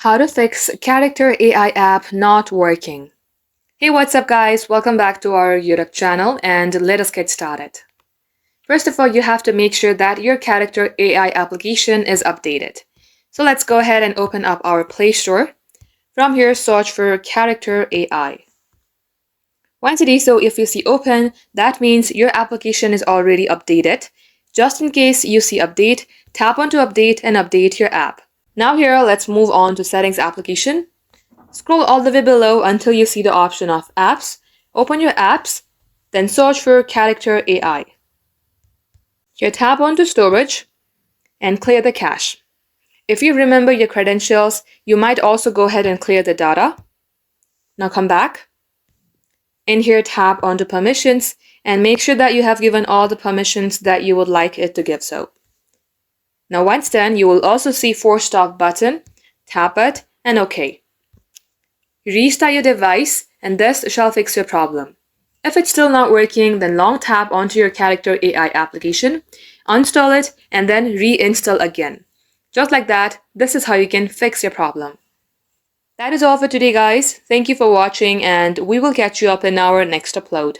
How to fix Character AI app not working. Hey, what's up guys? Welcome back to our YouTube channel and let us get started. First of all, you have to make sure that your Character AI application is updated. So let's go ahead and open up our Play Store. From here, search for Character AI. Once it is so, if you see open, that means your application is already updated. Just in case you see update, tap onto update and update your app. Now here, let's move on to settings application. Scroll all the way below until you see the option of apps. Open your apps, then search for Character AI. Here tap onto storage and clear the cache. If you remember your credentials, you might also go ahead and clear the data. Now come back. In here tap onto permissions and make sure that you have given all the permissions that you would like it to give so. Now once done, you will also see force stop button, tap it and OK. Restart your device and this shall fix your problem. If it's still not working, then long tap onto your Character AI application, uninstall it and then reinstall again. Just like that, this is how you can fix your problem. That is all for today guys. Thank you for watching and we will catch you up in our next upload.